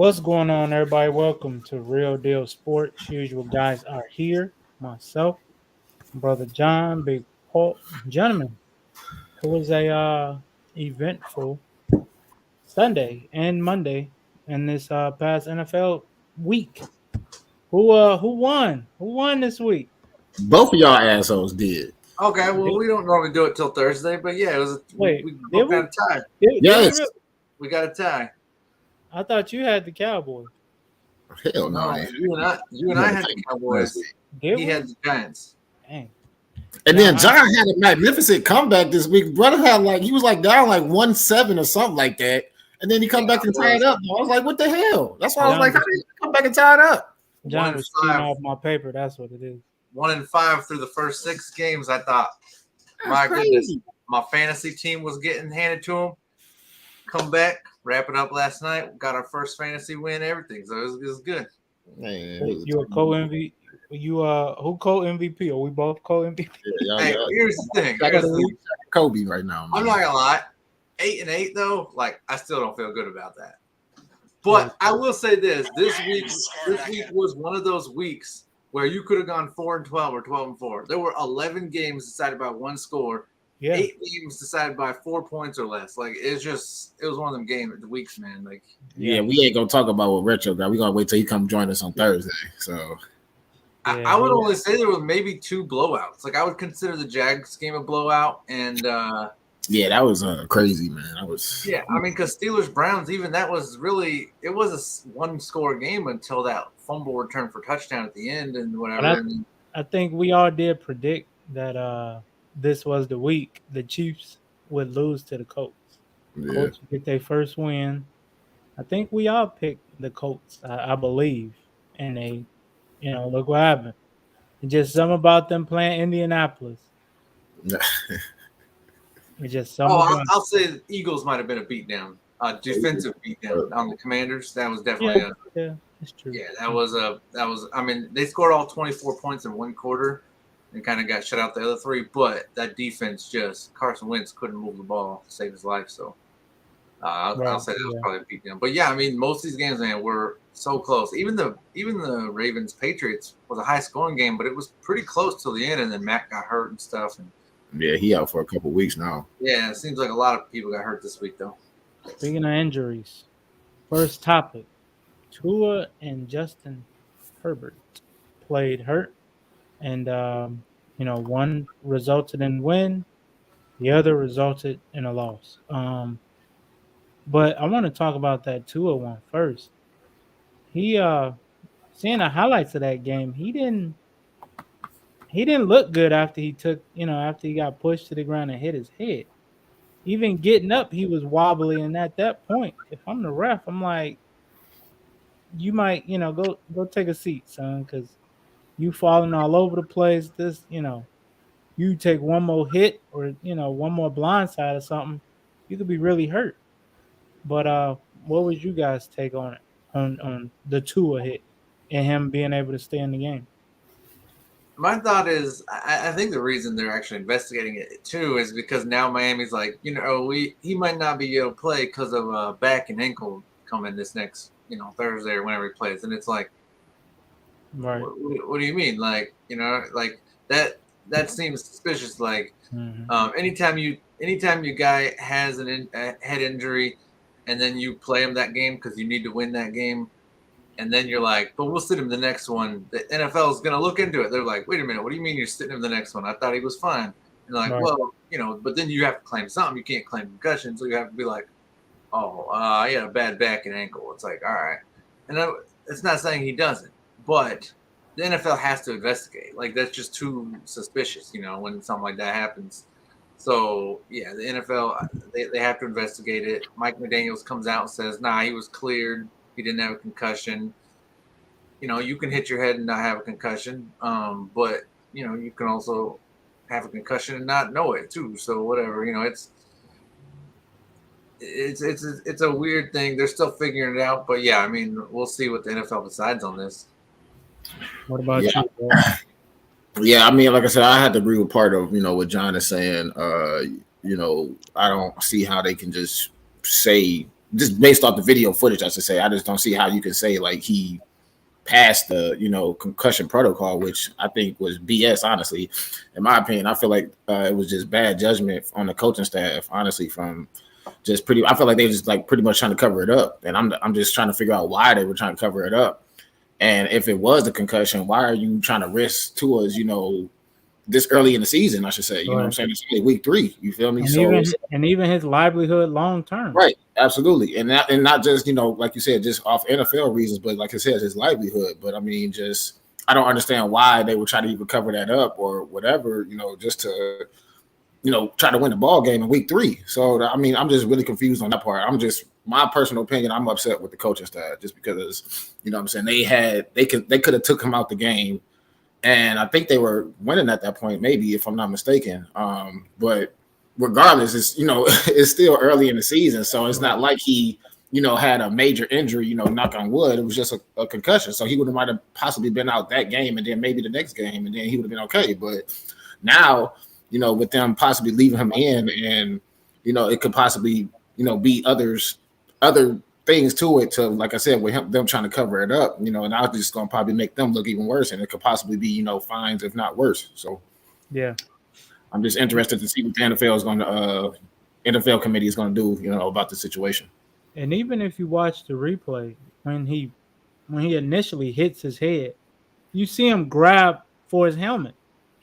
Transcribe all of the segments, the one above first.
What's going on, everybody? Welcome to Real Deal Sports. Usual guys are here. Myself, brother John, Big Paul, gentlemen. It was a eventful Sunday and Monday in this past NFL week. Who won? Who won this week? Both of y'all assholes did. Okay, well, we don't normally do it till Thursday, but yeah, it was. Wait, we did both we? got a tie. Did we Yes. really? We got a tie. I thought you had the Cowboys. Hell no. No, you and I had the Cowboys. Did He we? had the Giants. Dang. And Now, then John had a magnificent comeback this week. Brother had he was down 1-7 or something like that. And then he come back and tie it up. I was like, what the hell? That's why I was like, how did you come back and tie it up? John was cheating off my paper. That's what it is. 1-5 through the first 6 games. I thought, my goodness, my fantasy team was getting handed to him. Come back, wrap it up last night. Got our first fantasy win. Everything, so it was good. Man, you a co-MVP? You who co-MVP? Are we both co-MVP? Yeah, hey, here's the thing. Kobe right now. Man. I'm not gonna lie. 8-8 though, I still don't feel good about that. But I will say this: this week was one of those weeks where you could have gone 4-12 or 12-4. There were 11 games decided by one score. Yeah. 8 games decided by 4 points or less. It was one of them weeks, man. Yeah, we ain't gonna talk about what Retro got. We're gonna wait till he come join us on Thursday. So I would only say there were maybe 2 blowouts. I would consider the Jags game a blowout, and yeah, that was crazy, man. That was because Steelers Browns, even that was really it was a 1-score game until that fumble return for touchdown at the end and whatever. I think we all did predict that this was the week the Chiefs would lose to the Colts. Yeah. Colts would get their first win. I think we all picked the Colts, I believe, and they, look what happened. It's just something about them playing Indianapolis. It's just something. I'll say the Eagles might have been a beatdown, defensive beatdown on the Commanders. That was definitely that's true. Yeah, that was. I mean, they scored all 24 points in one quarter. And kind of got shut out the other 3, but that defense Carson Wentz couldn't move the ball to save his life. So I'll say that was probably a beatdown. But yeah, I mean, most of these games, man, were so close. Even the Ravens Patriots was a high scoring game, but it was pretty close till the end. And then Matt got hurt and stuff. And yeah, he out for a couple weeks now. Yeah, it seems like a lot of people got hurt this week though. Speaking of injuries, first topic: Tua and Justin Herbert played hurt. And, one resulted in win, the other resulted in a loss. But I want to talk about that Tua one first. He, seeing the highlights of that game, he didn't look good after he after he got pushed to the ground and hit his head. Even getting up, he was wobbly. And at that point, if I'm the ref, I'm like, you might, go take a seat, son, because you falling all over the place. This, you take one more hit or, one more blindside or something, you could be really hurt. But what was you guys' take on it, on the Tua hit and him being able to stay in the game? My thought is, I think the reason they're actually investigating it too is because now Miami's like, he might not be able to play because of back and ankle coming this next, Thursday or whenever he plays, and it's like. Right. What do you mean? That seems suspicious. Anytime you guy has a head injury, and then you play him that game because you need to win that game, and then you're like, but we'll sit him the next one. The NFL is gonna look into it. They're like, wait a minute, what do you mean you're sitting him the next one? I thought he was fine. And they're like, right. Well, but then you have to claim something. You can't claim concussion, so you have to be like, he had a bad back and ankle. It's like, all right, and it's not saying he doesn't. But the NFL has to investigate. That's just too suspicious, when something like that happens. So, yeah, the NFL, they have to investigate it. Mike McDaniels comes out and says, nah, he was cleared. He didn't have a concussion. You can hit your head and not have a concussion. But, you can also have a concussion and not know it, too. So, whatever, it's a weird thing. They're still figuring it out. But, yeah, I mean, we'll see what the NFL decides on this. What about you, bro? Yeah, I mean, like I said, I had to agree with part of, what John is saying. I don't see how they can just say just based off the video footage, I should say, I just don't see how you can say like he passed the concussion protocol, which I think was BS. Honestly, in my opinion, I feel like it was just bad judgment on the coaching staff. Honestly, from just I feel like they just like pretty much trying to cover it up, and I'm just trying to figure out why they were trying to cover it up. And if it was a concussion, why are you trying to risk Tua's, this early in the season, I should say, you know what I'm saying? It's only week 3, you feel me? And even his livelihood long term. Right, absolutely. And not just, like you said, just off NFL reasons, but like I said, his livelihood. But I mean, just I don't understand why they would try to even cover that up or whatever, just to, try to win the ball game in week 3. So I mean, I'm just really confused on that part. My personal opinion, I'm upset with the coaching staff just because, what I'm saying, they could have took him out the game. And I think they were winning at that point, maybe, if I'm not mistaken. But regardless, it's it's still early in the season, so it's not like he had a major injury. Knock on wood, it was just a concussion. So he might have possibly been out that game, and then maybe the next game, and then he would have been okay. But now, with them possibly leaving him in, and it could possibly be other things to it, to like I said, with them trying to cover it up, and I'm just gonna probably make them look even worse, and it could possibly be fines if not worse. So yeah, I'm just interested to see what the NFL committee is going to do, about the situation. And even if you watch the replay, when he initially hits his head, you see him grab for his helmet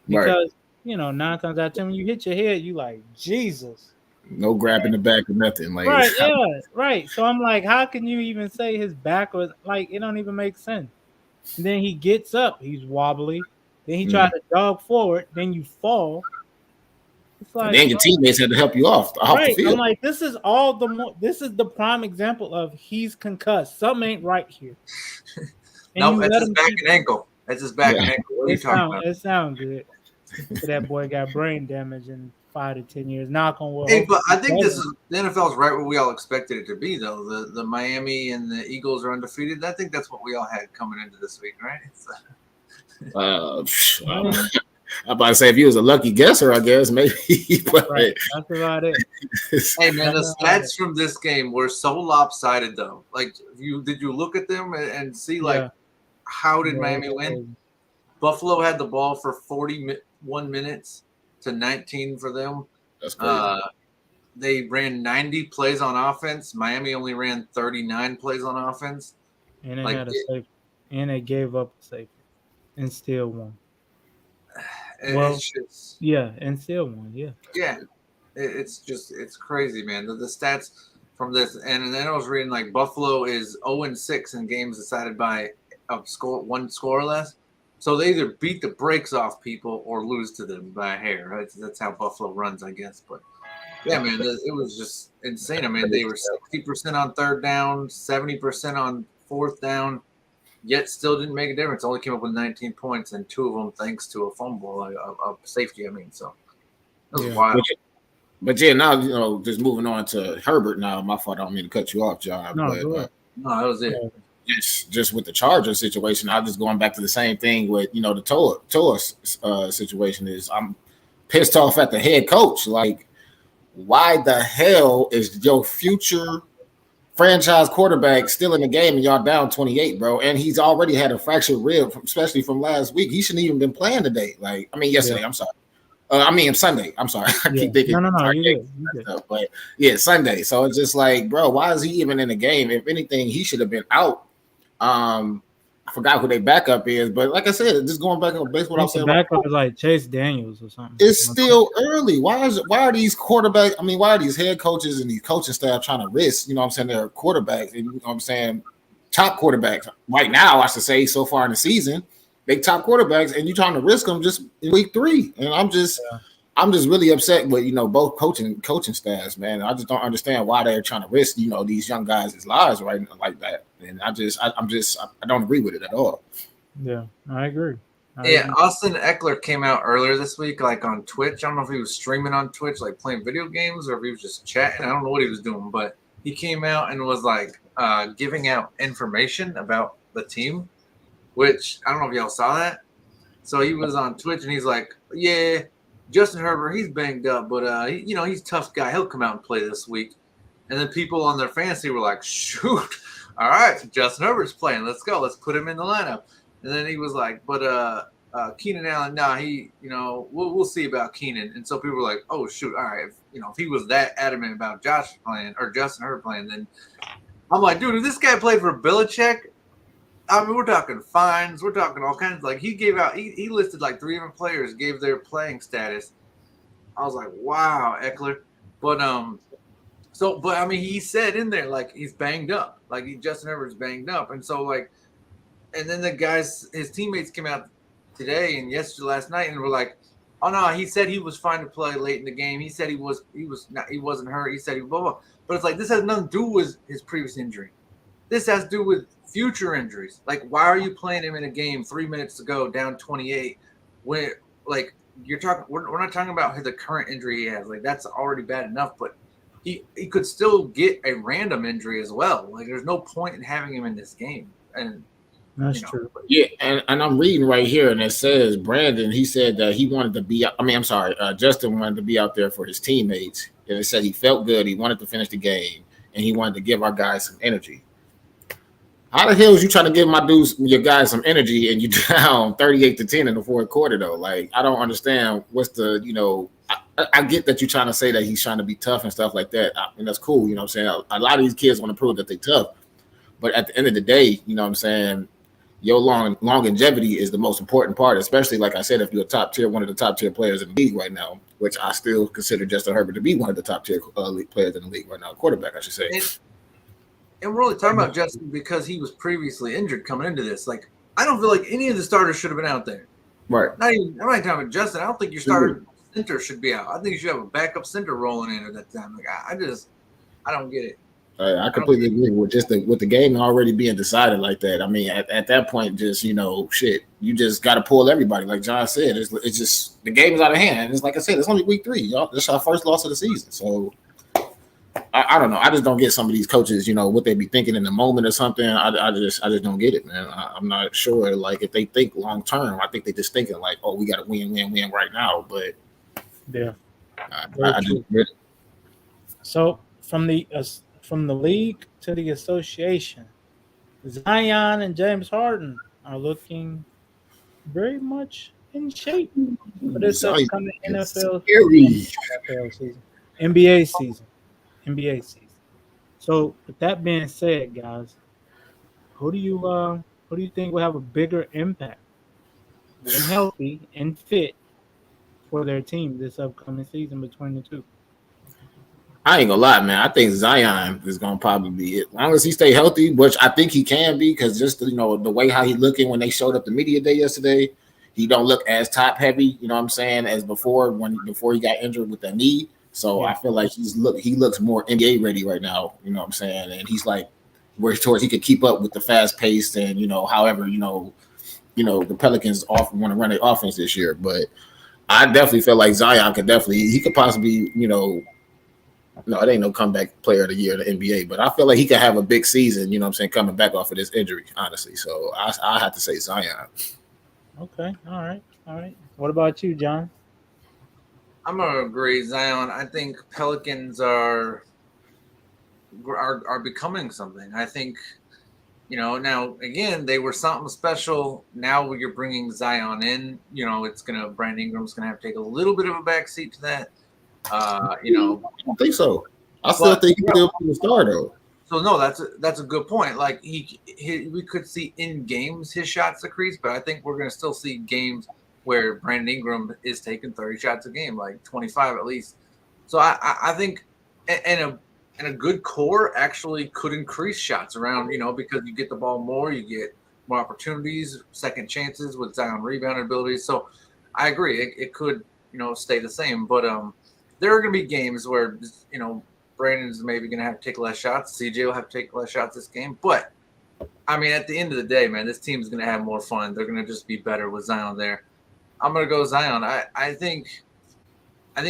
because 9 times out of 10 when you hit your head, you like Jesus. No grabbing the back or nothing. Like right, yeah, right. So I'm like, how can you even say his back was like it don't even make sense? And then he gets up, he's wobbly. Then he tried to jog forward. Then you fall. It's like, and then your teammates had to help you off the field. I'm like, this is the prime example of he's concussed. Something ain't right here. No, that's his back and ankle. That's his back and ankle. What are you talking about? It sounds good. So that boy got brain damage in 5 to 10 years. Knock on wood. Hey, but I think the NFL is right where we all expected it to be, though. The Miami and the Eagles are undefeated. I think that's what we all had coming into this week, right? I'm about to say, if he was a lucky guesser, I guess maybe. But right. That's about it. Hey man, the stats from this game were so lopsided, though. Like, did you look at them and see how did Miami win? Buffalo had the ball for 41 minutes to 19 for them. That's crazy. They ran 90 plays on offense. Miami only ran 39 plays on offense. And they had a safety. And they gave up a safety. And still won. And still won. Yeah. Yeah. It's crazy, man. The stats from this, and then I was reading like Buffalo is 0-6 in games decided by one score or less. So they either beat the brakes off people or lose to them by a hair. Right? That's how Buffalo runs, I guess. But yeah, man, it was just insane. I mean, they were 60% on third down, 70% on fourth down, yet still didn't make a difference. Only came up with 19 points, and 2 of them thanks to a fumble, a safety. I mean, so it was wild. But yeah, now just moving on to Herbert. Now, my fault. I don't mean to cut you off, John. No, but that was it. Just with the Chargers situation, I'm just going back to the same thing with the Tua situation. Is I'm pissed off at the head coach. Like, why the hell is your future franchise quarterback still in the game and y'all down 28, bro? And he's already had a fractured rib, especially from last week. He shouldn't even been playing today. Like, I mean, yesterday. Yeah. I'm sorry. Sunday. I'm sorry. I keep thinking. No. You but yeah, Sunday. So it's just like, bro, why is he even in the game? If anything, he should have been out. I forgot who their backup is, but like I said, just going back on base, what I'm saying. Backup is like Chase Daniels or something. It's still early. Why are these quarterbacks? I mean, why are these head coaches and these coaching staff trying to risk? You know what I'm saying? They're quarterbacks, and you know what I'm saying, top quarterbacks right now. I should say so far in the season, they top quarterbacks, and you're trying to risk them just in week 3. And I'm just really upset with both coaching staffs, man. I just don't understand why they're trying to risk these young guys' lives right like that. And I don't agree with it at all. Yeah, I agree. Austin Eckler came out earlier this week, like on Twitch. I don't know if he was streaming on Twitch, like playing video games, or if he was just chatting. I don't know what he was doing, but he came out and was like giving out information about the team, which I don't know if y'all saw that. So he was on Twitch and he's like, yeah, Justin Herbert, he's banged up, but he's a tough guy. He'll come out and play this week. And then people on their fantasy were like, shoot, all right, so Justin Herbert's playing. Let's go. Let's put him in the lineup. And then he was like, but Keenan Allen, we'll see about Keenan. And so people were like, oh, shoot, all right. If he was that adamant about Josh playing or Justin Herbert playing, then I'm like, dude, if this guy played for Belichick, I mean, we're talking fines. We're talking all kinds. Like, he listed like 3 different players, gave their playing status. I was like, wow, Eckler. But I mean, he said in there, like, he's banged up. Like, Justin Herbert's banged up. And so, like, and then the guys, his teammates came out today and last night and were like, oh, no, he said he was fine to play late in the game. He said he wasn't hurt. He said he blah, blah. But it's like, this has nothing to do with his previous injury. This has to do with future injuries. Like, why are you playing him in a game 3 minutes to go, down 28, when, like, we're not talking about the current injury he has. Like, that's already bad enough, but he could still get a random injury as well. Like, there's no point in having him in this game. And that's true. Yeah, and I'm reading right here, and it says Brandon, he said that he wanted to be Justin wanted to be out there for his teammates. And it said he felt good, he wanted to finish the game, and he wanted to give our guys some energy. How the hell is you trying to give your guys some energy and you down 38-10 in the fourth quarter though? Like, I don't understand what's the, I get that you're trying to say that he's trying to be tough and stuff like that. And that's cool, you know what I'm saying? A lot of these kids want to prove that they're tough. But at the end of the day, you know what I'm saying, your longevity is the most important part, especially, like I said, if you're one of the top tier players in the league right now, which I still consider Justin Herbert to be one of the top tier players in the league right now, quarterback, I should say. And we're only talking about Justin because he was previously injured coming into this. Like, I don't feel like any of the starters should have been out there. Right. I'm not talking about Justin. I don't think your starter center should be out. I think you should have a backup center rolling in at that time. Like, I don't get it. I completely agree with with the game already being decided like that. I mean, at that point, just, shit, you just got to pull everybody. Like John said, it's just the game is out of hand. And it's like I said, it's only week 3. Y'all, this is our first loss of the season. So I don't know. I just don't get some of these coaches, what they be thinking in the moment or something. I just don't get it, man. I'm not sure. Like, if they think long term, I think they just thinking like, oh, we got to win right now. But yeah, I just get it. So from the league to the association, Zion and James Harden are looking very much in shape for this upcoming NFL season, NBA season. So, with that being said, guys, who do you think will have a bigger impact when healthy and fit for their team this upcoming season between the two? I ain't gonna lie, man. I think Zion is gonna probably be it. As long as he stay healthy, which I think he can be, because just the way how he looking when they showed up the media day yesterday, he don't look as top heavy, you know what I'm saying, as before he got injured with that knee. So yeah. I feel like he looks more NBA ready right now, you know what I'm saying, and he's like where towards he could keep up with the fast pace and however the Pelicans want to run their offense this year. But I definitely feel like Zion could possibly no, it ain't no comeback player of the year in the NBA, but I feel like he could have a big season, you know what I'm saying, coming back off of this injury, honestly. So I have to say Zion. Okay. All right. What about you, John? I'm going to agree, Zion. I think Pelicans are becoming something. I think, now, again, they were something special. Now you're bringing Zion in. Brandon Ingram's going to have to take a little bit of a backseat to that. I don't think so. I still think he's still be the star though. So no, that's a good point. Like we could see in games his shots decrease, but I think we're going to still see games where Brandon Ingram is taking 30 shots a game, like 25 at least. So I think and a good core actually could increase shots around, because you get the ball more, you get more opportunities, second chances with Zion rebounding abilities. So I agree, it could stay the same, but there are going to be games where, Brandon's maybe going to have to take less shots. CJ will have to take less shots this game. But, I mean, at the end of the day, man, this team's going to have more fun. They're going to just be better with Zion there. I'm going to go Zion. I think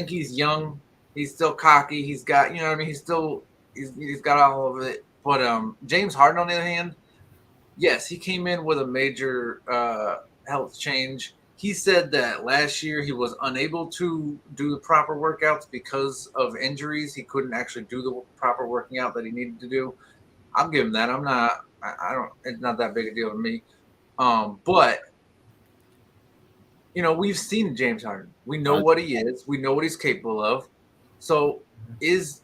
he's young. He's still cocky. He's got, he's got all of it. But James Harden, on the other hand, yes, he came in with a major health change. he said that last year he was unable to do the proper workouts because of injuries. He couldn't actually do the proper working out that he needed to do. I'm giving that. I don't. It's not that big a deal to me. But we've seen James Harden. We know what he is. We know what he's capable of. So it's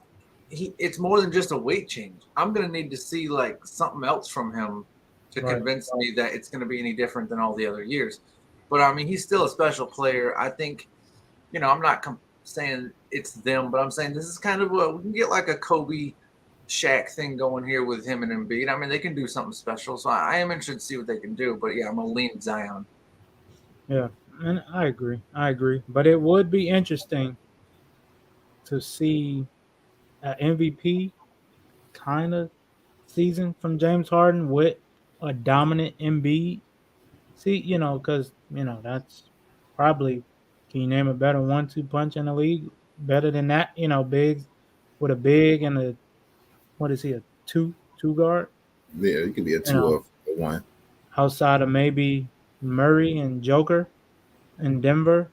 more than just a weight change. I'm gonna need to see like something else from him to convince me that it's gonna be any different than all the other years. But I mean, he's still a special player. I think, I'm not saying it's them, but I'm saying this is kind of we can get like a Kobe, Shaq thing going here with him and Embiid. I mean, they can do something special. So I am interested to see what they can do. But yeah, I'm gonna lean Zion. Yeah, and I agree. But it would be interesting to see an MVP kind of season from James Harden with a dominant Embiid. See, because that's probably, can you name a better 1-2 punch in the league? Better than that, bigs with a big and a, what is he, a two guard? Yeah, it could be a 2 or 1. Outside of maybe Murray and Joker in Denver,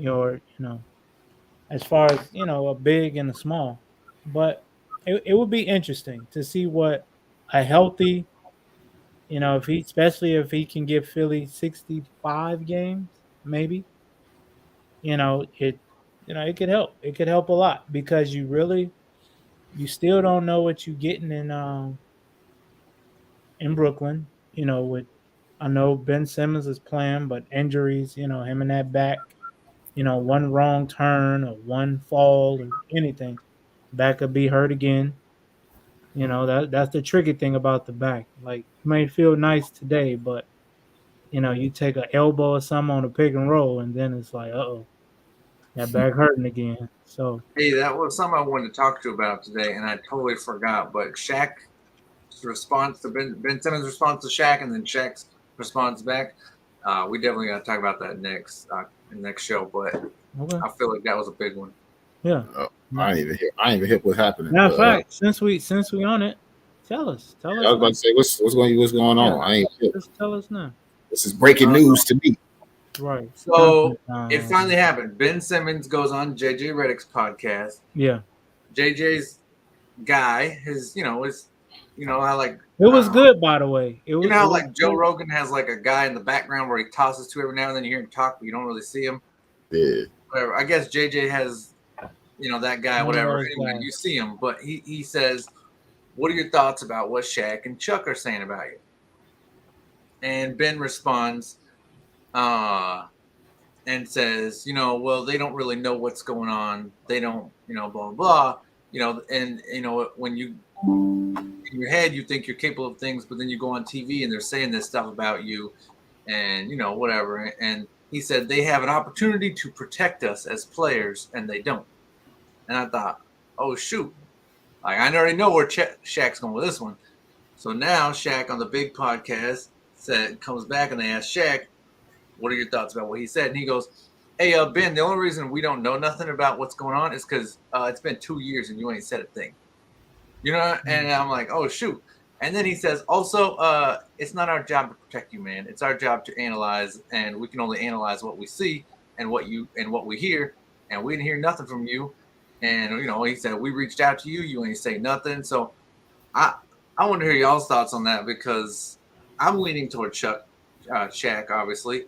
or as far as a big and a small. But it would be interesting to see what a healthy, especially if he can give Philly 65 games, maybe, it could help. It could help a lot because you still don't know what you're getting in Brooklyn. With, I know Ben Simmons is playing, but injuries, him and that back, one wrong turn or one fall or anything, back could be hurt again. That's the tricky thing about the back. Like, it may feel nice today, but you take an elbow or something on a pick and roll, and then it's like, uh-oh, that back hurting again. So hey, that was something I wanted to talk to you about today, and I totally forgot. But Shaq's response to Ben Simmons' response to Shaq, and then Shaq's response back. We definitely got to talk about that next show. But okay. I feel like that was a big one. Yeah. I ain't even hear what's happening. Matter of fact, since we on it, tell us. I was about to say what's going on. I ain't sure. Just tell us now. This is breaking news to me. Right. So it finally happened. Ben Simmons goes on JJ Redick's podcast. Yeah. JJ's guy, his how like it was good, by the way. It was, how like Joe Rogan has like a guy in the background where he tosses to every now and then. You hear him talk, but you don't really see him. Yeah. Whatever. I guess JJ has, that guy, whatever. Anyway, you see him, but he says, "What are your thoughts about what Shaq and Chuck are saying about you?" And Ben responds, and says, well, they don't really know what's going on. They don't, blah, blah, blah. And, when you, in your head, you think you're capable of things, but then you go on TV and they're saying this stuff about you and, whatever. And he said they have an opportunity to protect us as players and they don't. And I thought, oh, shoot. Like, I already know where Shaq's going with this one. So now Shaq on the big podcast comes back and they ask Shaq, what are your thoughts about what he said? And he goes, hey, Ben, the only reason we don't know nothing about what's going on is because it's been 2 years and you ain't said a thing. And I'm like, oh, shoot. And then he says, also, it's not our job to protect you, man. It's our job to analyze, and we can only analyze what we see and what we hear, and we didn't hear nothing from you. And, he said, we reached out to you. You ain't say nothing. So I want to hear y'all's thoughts on that because I'm leaning toward Shaq, obviously.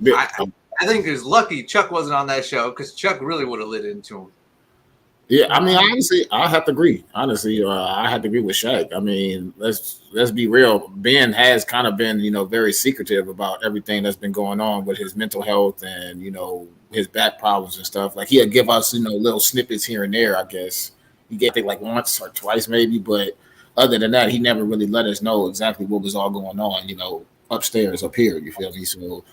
I think it's lucky Chuck wasn't on that show because Chuck really would have lit into him. Yeah, I mean, honestly, I have to agree. Honestly, I have to agree with Shaq. I mean, let's be real. Ben has kind of been, very secretive about everything that's been going on with his mental health and, his back problems and stuff. Like, he'll give us, little snippets here and there, I guess. He gave it like once or twice maybe, but other than that, he never really let us know exactly what was all going on, upstairs, up here, you feel me? So,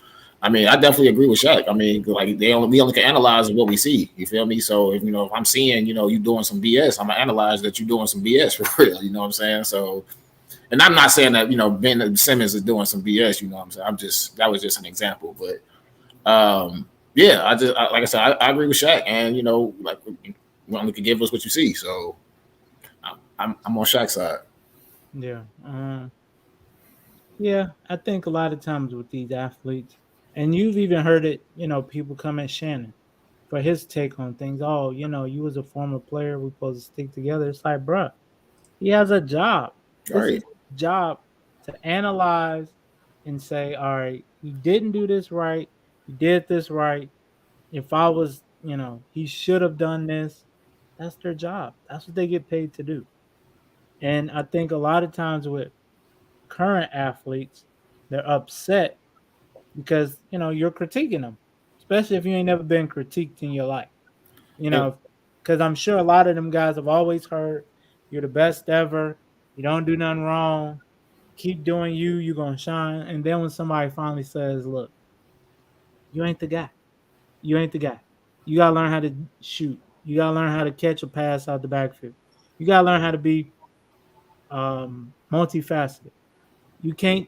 I mean, I definitely agree with Shaq. I mean, like we only can analyze what we see. You feel me? So if if I'm seeing, you doing some BS, I'm gonna analyze that you're doing some BS for real. You know what I'm saying? So, and I'm not saying that Ben Simmons is doing some BS. You know what I'm saying? That was just an example. But yeah, like I said, I agree with Shaq, and like you only can give us what you see. So I'm on Shaq's side. Yeah. Yeah, I think a lot of times with these athletes, And you've even heard it, people come at Shannon for his take on things. Oh, you was a former player, we supposed to stick together. It's like, bruh, he has a job. All This is right. his job to analyze and say, all right, he didn't do this right, he did this right. If I was, he should have done this. That's their job. That's what they get paid to do. And I think a lot of times with current athletes, they're upset because you're critiquing them, especially if you ain't never been critiqued in your life. You And, know, because I'm sure a lot of them guys have always heard you're the best ever. You don't do nothing wrong. Keep doing you. You're gonna shine. And then when somebody finally says, "Look, you ain't the guy. You ain't the guy. You gotta learn how to shoot. You gotta learn how to catch a pass out the backfield. You gotta learn how to be multifaceted. You can't,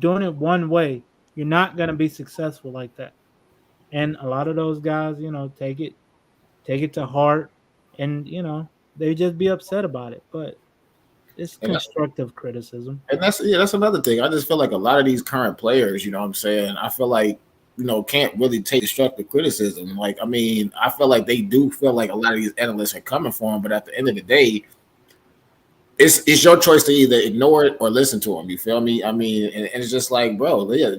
doing it one way. You're not gonna be successful like that." And a lot of those guys, take it to heart, and they just be upset about it. But it's and constructive criticism. And that's another thing. I just feel like a lot of these current players, you know what I'm saying? I feel like, can't really take destructive criticism. Like, I mean, I feel like they do feel like a lot of these analysts are coming for them, but at the end of the day, it's your choice to either ignore it or listen to them. You feel me? I mean, and it's just like, bro, yeah,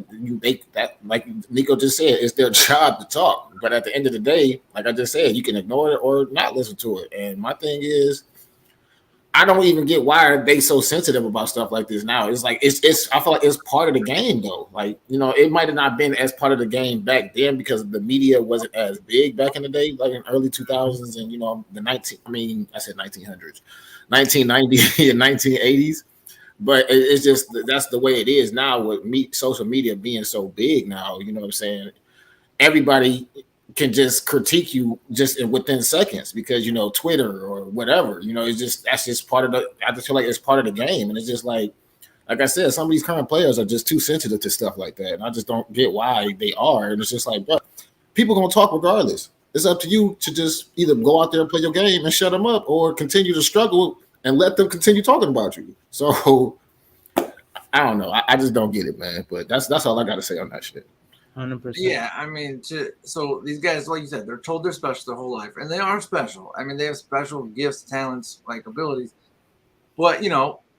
that like Nico just said, it's their job to talk. But at the end of the day, like I just said, you can ignore it or not listen to it. And my thing is, I don't even get why are they so sensitive about stuff like this now. It's like it's I feel like it's part of the game though. Like, it might have not been as part of the game back then because the media wasn't as big back in the day, like in early 2000s and I said 1900s, 1990 and 1980s. But it's just that's the way it is now with social media being so big now. You know what I'm saying? Everybody can just critique you just within seconds because Twitter or whatever. It's just that's just part of the. I just feel like it's part of the game, and it's just like I said, some of these current players are just too sensitive to stuff like that, and I just don't get why they are. And it's just like, bro, people gonna talk regardless. It's up to you to just either go out there and play your game and shut them up, or continue to struggle and let them continue talking about you. So I don't know. I just don't get it, man. But that's all I got to say on that shit. 100%. Yeah, I mean, so these guys, like you said, they're told they're special their whole life, and they are special. I mean, they have special gifts, talents, like abilities. But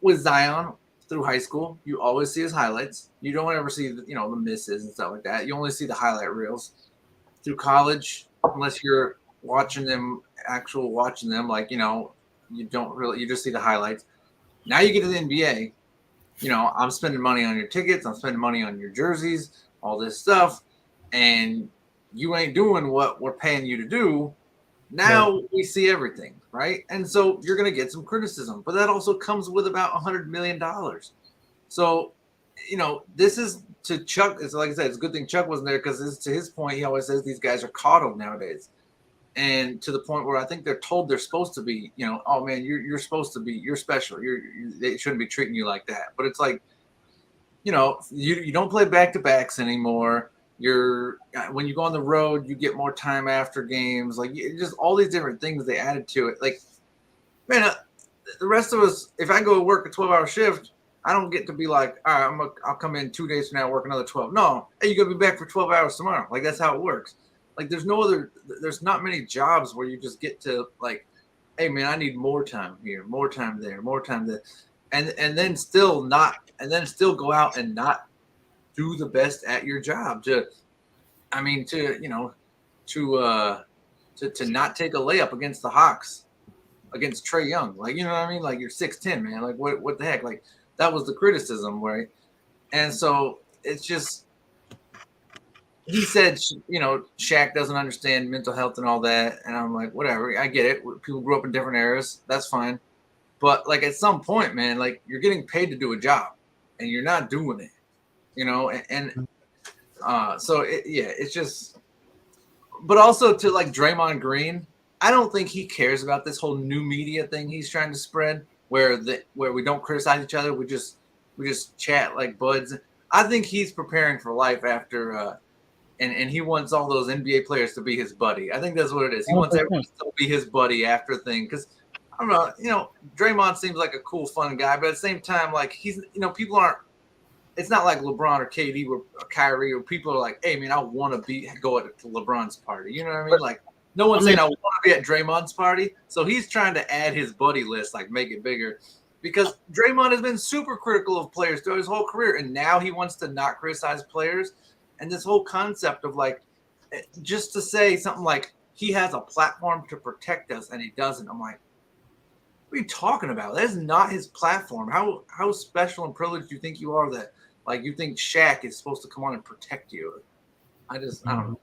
with Zion through high school, you always see his highlights. You don't ever see the misses and stuff like that. You only see the highlight reels. Through college, unless you're watching them, like you don't really, you just see the highlights. Now you get to the NBA. I'm spending money on your tickets. I'm spending money on your jerseys, all this stuff, and you ain't doing what we're paying you to do. Now we see everything, right? And so you're going to get some criticism, but that also comes with about $100 million. So, this is to Chuck. It's like I said, it's a good thing Chuck wasn't there because to his point, he always says these guys are coddled nowadays. And to the point where I think they're told they're supposed to be, oh man, you're supposed to be, you're special. They shouldn't be treating you like that. But it's like, you don't play back-to-backs anymore. When you go on the road, you get more time after games. Like just all these different things they added to it. Like, man, the rest of us, if I go work a 12-hour shift, I don't get to be like, all right, I'll come in 2 days from now, work another 12. No, hey, you're gonna be back for 12 hours tomorrow. Like that's how it works. Like there's not many jobs where you just get to like, hey man, I need more time here, more time there, more time there, and then still go out and not do the best at your job. To not take a layup against the Hawks, against Trae Young. Like, you know what I mean? Like you're 6'10", man. Like what the heck? Like that was the criticism, right? And so it's just, he said, Shaq doesn't understand mental health and all that. And I'm like, whatever. I get it. People grew up in different eras. That's fine. But like at some point, man, like you're getting paid to do a job and you're not doing it, it's just, but also to like Draymond Green, I don't think he cares about this whole new media thing he's trying to spread where we don't criticize each other. We just chat like buds. I think he's preparing for life after, and he wants all those NBA players to be his buddy. I think that's what it is. He wants everyone to be his buddy after thing. Because I don't know, Draymond seems like a cool, fun guy, but at the same time, like he's, people aren't it's not like LeBron or KD or Kyrie or people are like, hey man, I want to go at LeBron's party. You know what I mean? Like no one's saying I want to be at Draymond's party. So he's trying to add his buddy list, like make it bigger. Because Draymond has been super critical of players throughout his whole career, and now he wants to not criticize players. And this whole concept of like, just to say something like he has a platform to protect us and he doesn't. I'm like, what are you talking about? That is not his platform. How special and privileged do you think you are that like you think Shaq is supposed to come on and protect you? I don't know.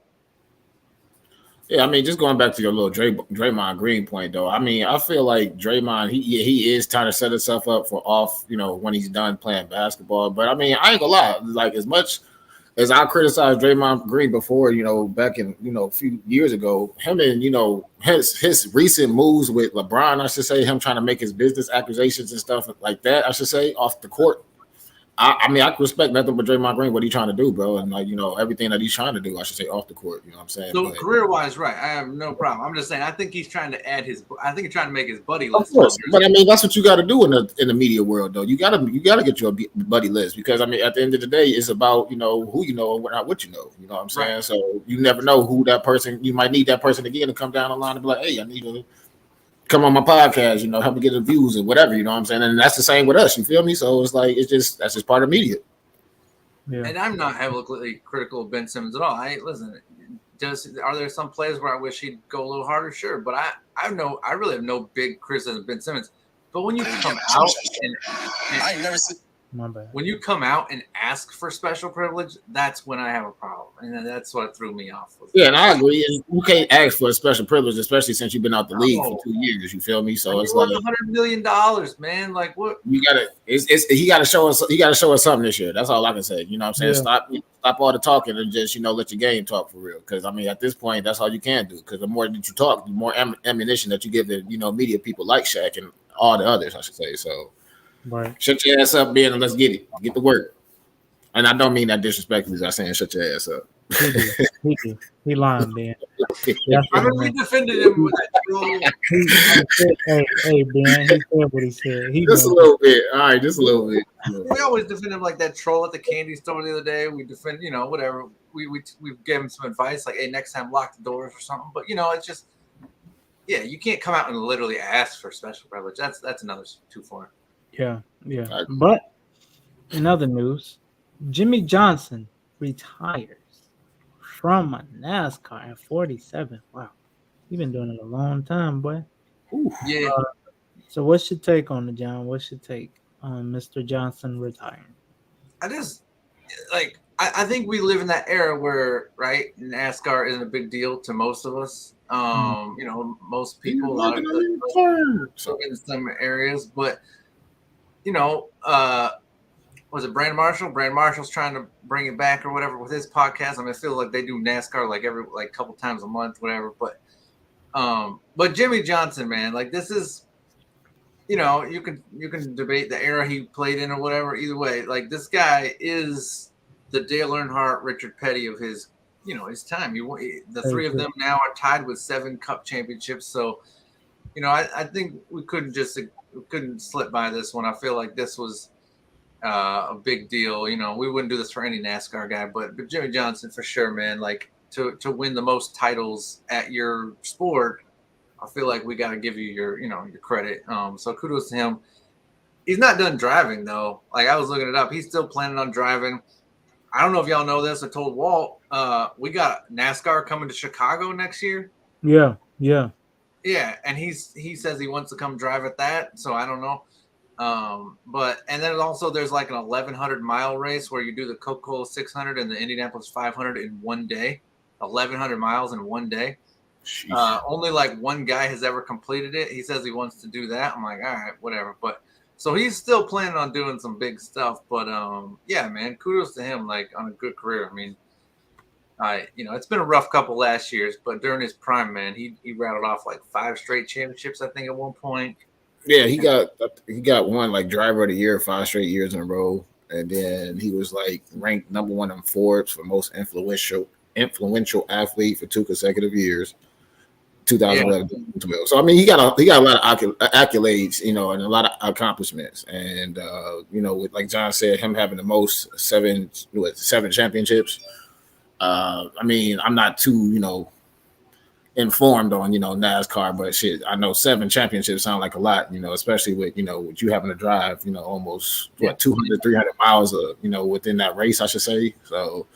Yeah, I mean, just going back to your little Draymond Green point, though. I mean, I feel like Draymond, he is trying to set himself up for off, when he's done playing basketball. But I mean, I ain't gonna lie, like as much as I criticized Draymond Green before, back in a few years ago, him and his recent moves with LeBron, I should say, him trying to make his business accusations and stuff like that, I should say, off the court. I mean, I can respect nothing but Draymond Green, what he's trying to do, bro. And, like, everything that he's trying to do, I should say, off the court. You know what I'm saying? So, career-wise, right. I have no problem. I'm just saying, I think he's trying to he's trying to make his buddy list. Of course. But, I mean, that's what you got to do in the media world, though. You gotta get your buddy list because, I mean, at the end of the day, it's about, who you know and what you know. You know what I'm saying? Right. So, you never know who that person, you might need that person again to come down the line and be like, hey, I need to come on my podcast, help me get the views and whatever, you know what I'm saying? And that's the same with us, you feel me? So, it's like, that's just part of media. Yeah. And I'm not heavily critical of Ben Simmons at all. Are there some plays where I wish he'd go a little harder? Sure, but I really have no big criticism of Ben Simmons. But when you come out and I ain't never seen. My bad. When you come out and ask for special privilege, that's when I have a problem, and that's what threw me off. Yeah, and I agree. And you can't ask for a special privilege, especially since you've been out the league for 2 years. You feel me? So it's like $100 million, man. Like what? You gotta. He got to show us. He got to show us something this year. That's all I can say. You know what I'm saying? Yeah. Stop all the talking and just let your game talk for real. Because I mean, at this point, that's all you can do. Because the more that you talk, the more ammunition that you give the media people like Shaq and all the others, I should say. So. Right. Shut your ass up, Ben, and let's get it. Get to work. And I don't mean that disrespectfully. I'm saying shut your ass up. He lying, Ben. I mean, we defended him with that. Hey, Ben, he said what he said. Just a little bit. All right, just a little bit. We always defend him like that troll at the candy store the other day. We defend, whatever. We gave him some advice, like, hey, next time lock the doors or something. But it's just, you can't come out and literally ask for special privilege. That's another too far. Yeah. But in other news, Jimmy Johnson retires from NASCAR at 47. Wow. You've been doing it a long time, boy. Ooh, yeah. So what's your take on it, John? What's your take on Mr. Johnson retiring? I think we live in that era where, right, NASCAR isn't a big deal to most of us. Most people in some areas, but was it Brandon Marshall? Brandon Marshall's trying to bring it back or whatever with his podcast. I mean, I feel like they do NASCAR like every couple times a month, whatever. But Jimmy Johnson, man, like this is, you can debate the era he played in or whatever. Either way, like this guy is the Dale Earnhardt, Richard Petty of his, his time. The three of them now are tied with 7 Cup championships. So, I think we couldn't slip by this one. I feel like this was a big deal. We wouldn't do this for any NASCAR guy, but Jimmy Johnson for sure, man. Like to win the most titles at your sport, I feel like we got to give you your credit. So kudos to him. He's not done driving though. Like I was looking it up. He's still planning on driving. I don't know if y'all know this. I told Walt, we got NASCAR coming to Chicago next year. Yeah. Yeah, and he says he wants to come drive at that, so I don't know. And then also there's like an 1,100-mile race where you do the Coca-Cola 600 and the Indianapolis 500 in one day, 1,100 miles in one day. Only like one guy has ever completed it. He says he wants to do that. I'm like, all right, whatever. But so he's still planning on doing some big stuff. But yeah, man, kudos to him, like on a good career. I mean, it's been a rough couple last years, but during his prime, man, he rattled off like 5 straight championships, I think, at one point. Yeah, he got one like driver of the year 5 straight years in a row, and then he was like ranked number 1 in Forbes for most influential athlete for 2 consecutive years. 2011, 2012. So I mean, he got a lot of accolades, and a lot of accomplishments, and with, like John said, him having the most seven championships. I mean, I'm not too informed on NASCAR, but shit, I know 7 championships sound like a lot, especially with with you having to drive almost 200, 300 miles within that race, I should say. So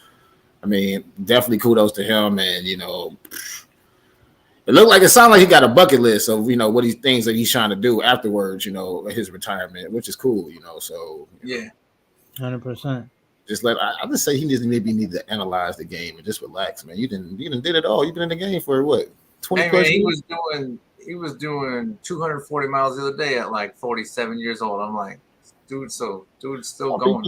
I mean, definitely kudos to him, and it sounded like he got a bucket list of what he things that he's trying to do afterwards, his retirement, which is cool, So 100%. I just say he maybe need to analyze the game and just relax, man. You didn't did it all. You've been in the game for what 20 plus years? He was doing 240 miles the other day at like 47 years old. I'm like, dude's still going.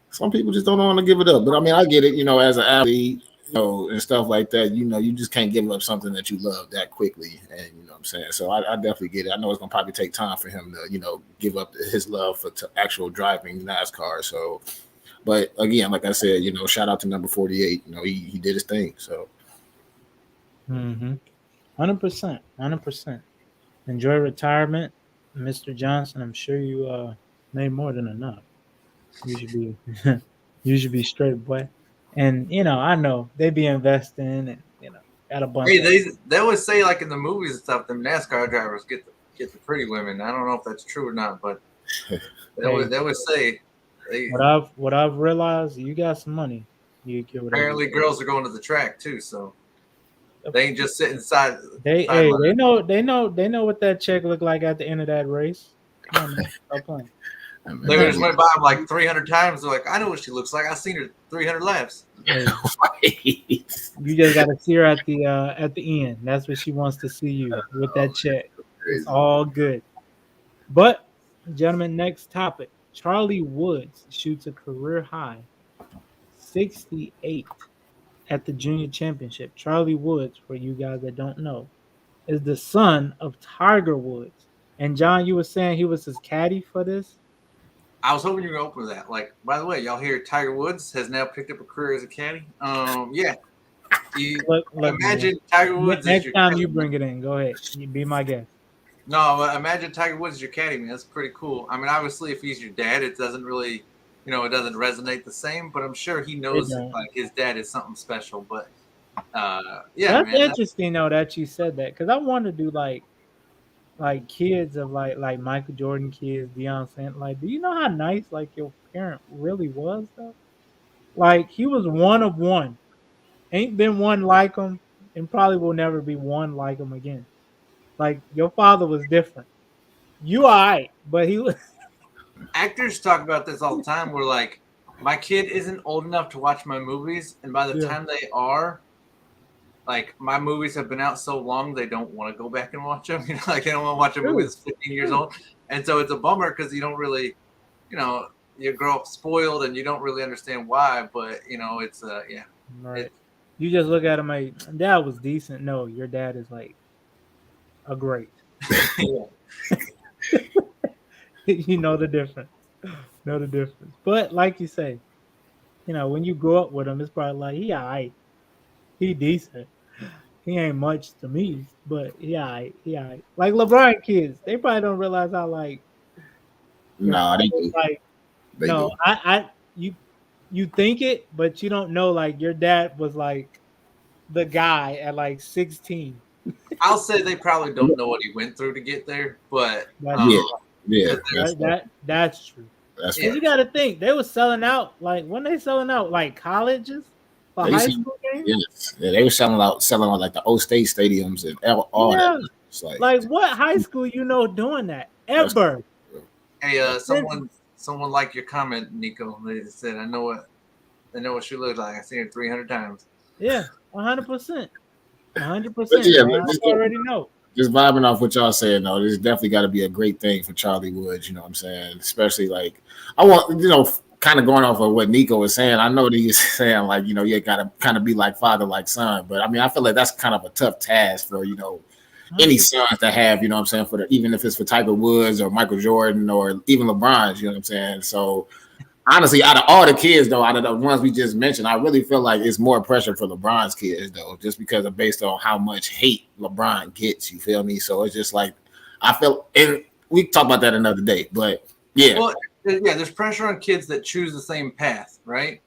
Some people just don't want to give it up, but I mean, I get it. As an athlete, and stuff like that. You just can't give up something that you love that quickly, and what I'm saying. So I definitely get it. I know it's gonna probably take time for him to give up his love for actual driving NASCAR. So. But again, like I said, shout out to number 48. He did his thing. So, 100%. Enjoy retirement, Mr. Johnson. I'm sure you made more than enough. You should be, you should be straight, boy. And I know they be investing, and got a bunch. Hey, they always say, like in the movies and stuff, the NASCAR drivers get the pretty women. I don't know if that's true or not, but they always say. What I've realized, you got some money. You get apparently girls are going to the track too, so they ain't just sitting inside. They know what that check looked like at the end of that race. Come on, man, stop playing. They just went by him like 300 times. They're like, I know what she looks like. I've seen her 300 laps. Hey, you just got to see her at the end. That's what she wants to see you with that check. It's all good. But, gentlemen, next topic. Charlie Woods shoots a career high 68 at the junior championship. Charlie Woods, for you guys that don't know, is the son of Tiger Woods. And John, you were saying he was his caddy for this? I was hoping you were going to open with that. Like, by the way, y'all hear Tiger Woods has now picked up a career as a caddy? Yeah. Look, imagine Tiger Woods. Next time you bring it in, go ahead. You be my guest. No, imagine Tiger Woods is your caddy, man. That's pretty cool. I mean, obviously, if he's your dad, it doesn't really, it doesn't resonate the same. But I'm sure he knows like his dad is something special. But that's interesting though that you said that, because I want to do like kids of like Michael Jordan kids, Deion Sanders. Like, do you know how nice like your parent really was though? Like, he was one of one. Ain't been one like him, and probably will never be one like him again. Like, your father was different. You all right, but he was. Actors talk about this all the time. Where like, my kid isn't old enough to watch my movies, and by the time they are, like, my movies have been out so long they don't want to go back and watch them. Like, they don't want to watch a movie that's 15 years old, and so it's a bummer because you don't really, you grow up spoiled and you don't really understand why. But it's Right. You just look at him like, dad was decent. No, your dad is like a great. You know the difference. But like you say, when you grow up with him, it's probably like, he all right. He decent. He ain't much to me, but he all right. Like LeBron kids, they probably don't realize how like. No, they do. Like, they do. You think it, but you don't know. Like, your dad was like the guy at like 16. I'll say they probably don't know what he went through to get there, but that's true. And you got to think they were selling out. Like, when they selling out, like colleges for high school games. Yes, they were selling out like the old state stadiums and all that. Like what high school doing that ever? Hey, someone liked your comment, Nico. They said, I know what she looks like. I've seen her 300 times. Yeah, 100%. 100%. Yeah, I already know. Just vibing off what y'all saying, though, this definitely got to be a great thing for Charlie Woods. You know what I'm saying? Especially like, I want, kind of going off of what Nico was saying. I know that he's saying like, you got to kind of be like father, like son. But I mean, I feel like that's kind of a tough task for, any sons to have, what I'm saying, even if it's for Tiger Woods or Michael Jordan or even LeBron, you know what I'm saying? So honestly, out of all the kids though, out of the ones we just mentioned, I really feel like it's more pressure for LeBron's kids though, just because of based on how much hate LeBron gets. You feel me? So it's just like I feel, and we can talk about that another day. But yeah, well, yeah, there's pressure on kids that choose the same path, right?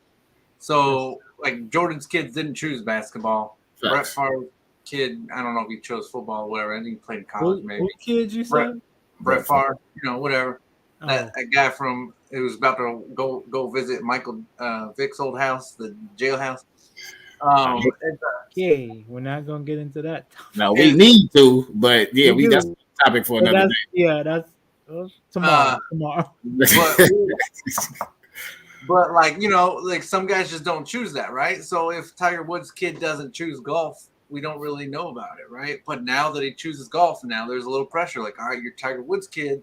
So like Jordan's kids didn't choose basketball. Brett Favre's kid, I don't know if he chose football or whatever. I think he played in college maybe. Who kids you said? Brett Favre, whatever. That guy from it was about to go visit Michael Vick's old house, the jailhouse. Okay, we're not gonna get into that. No, we need to, but yeah, that's a topic for another day. Yeah, that's tomorrow. But like like some guys just don't choose that, right? So if Tiger Woods' kid doesn't choose golf, we don't really know about it, right? But now that he chooses golf, now there's a little pressure. Like, all right, you're Tiger Woods' kid.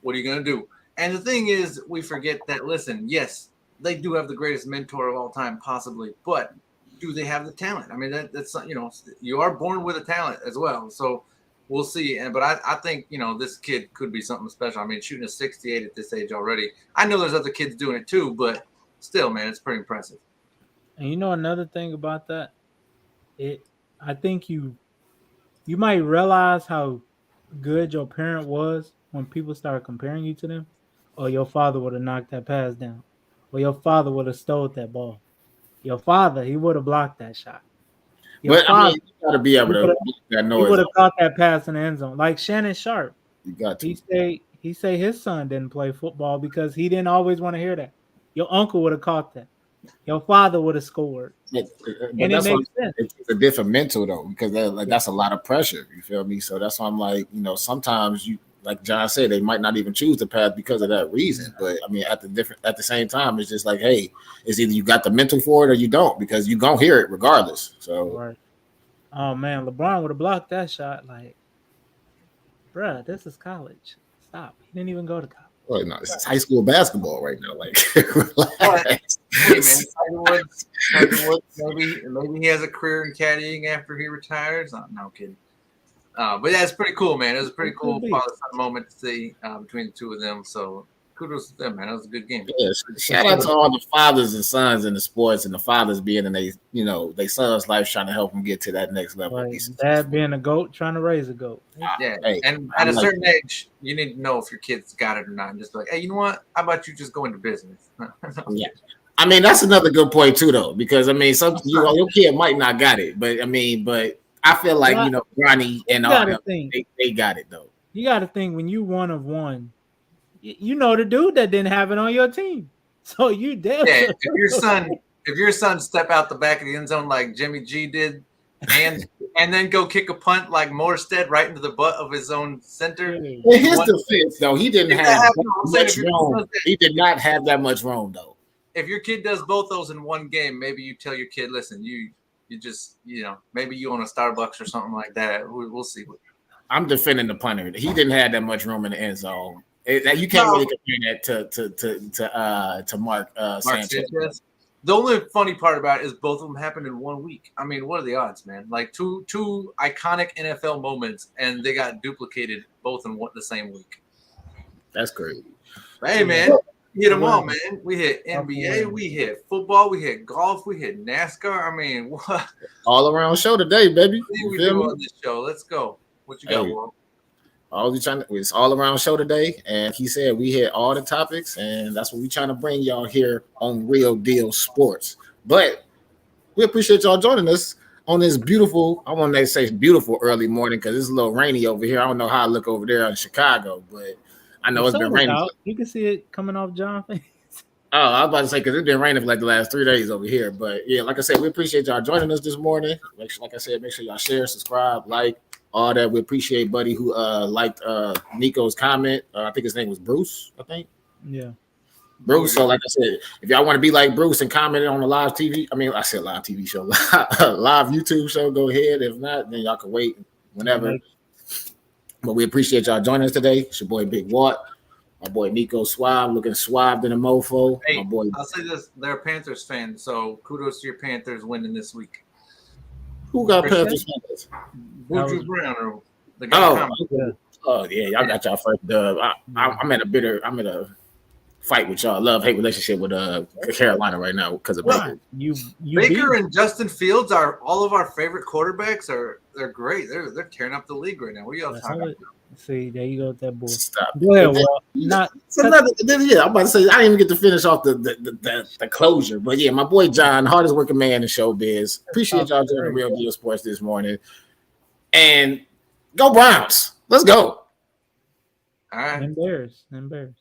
What are you gonna do? And the thing is, we forget that. Listen, yes, they do have the greatest mentor of all time, possibly, but do they have the talent? I mean, that's you are born with a talent as well. So we'll see. But I think this kid could be something special. I mean, shooting a 68 at this age already. I know there's other kids doing it too, but still, man, it's pretty impressive. And another thing about that, I think you might realize how good your parent was when people start comparing you to them. Or your father would have knocked that pass down. Or your father would have stole that ball. Your father, he would have blocked that shot. You got to be able to make that noise. He would have caught that pass in the end zone. Like Shannon Sharpe. You got to. He say his son didn't play football because he didn't always want to hear that. Your uncle would have caught that. Your father would have scored. And it makes sense. It's a different mental though, because that's a lot of pressure. You feel me? So that's why I'm like, sometimes you, like John said, they might not even choose the path because of that reason. But I mean, at the same time, it's just like, hey, it's either you got the mental for it or you don't, because you gonna hear it regardless. So, right. Oh man, LeBron would have blocked that shot. Like, bruh, this is college. Stop. He didn't even go to college. Well, no, this is high school basketball right now. Like, relax. Hey, man, Tiger Woods, maybe he has a career in caddying after he retires. No kidding. But that's pretty cool, man. It was a pretty cool father-son moment to see between the two of them. So kudos to them, man. That was a good game. Yeah, shout out to all the fathers and sons in the sports, and the fathers being in their sons' life, trying to help them get to that next level. Right. Dad being a goat, trying to raise a goat. Yeah, and at a certain age, you need to know if your kid's got it or not. And just be like, hey, you know what? How about you just go into business? Yeah. I mean, that's another good point too, though, because I mean, your kid might not got it, but I feel like Ronnie and all them, they got it though. You got to think, when you one of one, the dude that didn't have it on your team, so you did. Yeah, if your son step out the back of the end zone like Jimmy G did, and then go kick a punt like Morstead right into the butt of his own center. In his defense, though, he didn't have much room. He did not have that much room, though. If your kid does both those in one game, maybe you tell your kid, listen, you just, maybe you own a Starbucks or something like that. We'll see. I'm defending the punter. He didn't have that much room in the end zone. You can't really compare that to Mark Sanchez. The only funny part about it is both of them happened in 1 week. I mean, what are the odds, man? Like two iconic NFL moments, and they got duplicated both in the same week. That's crazy. Hey, man. We hit them all, man. We hit NBA, we hit football, we hit golf, we hit NASCAR. I mean, what? All around show today, baby. We do on this show. Let's go. What you got, Will? It's all around show today, and he said we hit all the topics, and that's what we trying to bring y'all here on Real Deal Sports. But we appreciate y'all joining us on this beautiful, I want to say beautiful early morning, because it's a little rainy over here. I don't know how I look over there in Chicago, but I know it's been raining. You can see it coming off John's face. Oh, I was about to say, because it's been raining for like the last 3 days over here. But yeah, like I said, we appreciate y'all joining us this morning. Like I said, make sure y'all share, subscribe, like, all that. We appreciate Buddy who liked Nico's comment. I think his name was Bruce, I think. Yeah. Bruce. So like I said, if y'all want to be like Bruce and comment on the live TV, I said live TV show, live YouTube show, go ahead. If not, then y'all can wait whenever. But we appreciate y'all joining us today. It's your boy Big Watt, my boy Nico Suave, looking suave than a mofo. Hey, my boy. I'll say this: they're a Panthers fan, so kudos to your Panthers winning this week. Who got Panthers fans? Buju Brown or the guy. Oh yeah, y'all got y'all first dub. I'm at a fight with y'all. Love-hate relationship with Carolina right now because of Baker. You Baker and Justin Fields are all of our favorite quarterbacks. They're great. They're tearing up the league right now. What are y'all talking about? See, there you go with that bull. Stop. Go ahead, well, not I'm about to say I didn't even get to finish off the closure, but yeah, my boy John, hardest working man in showbiz. Appreciate y'all doing the Real Deal Sports this morning, and go Browns. Let's go. All right. Them Bears.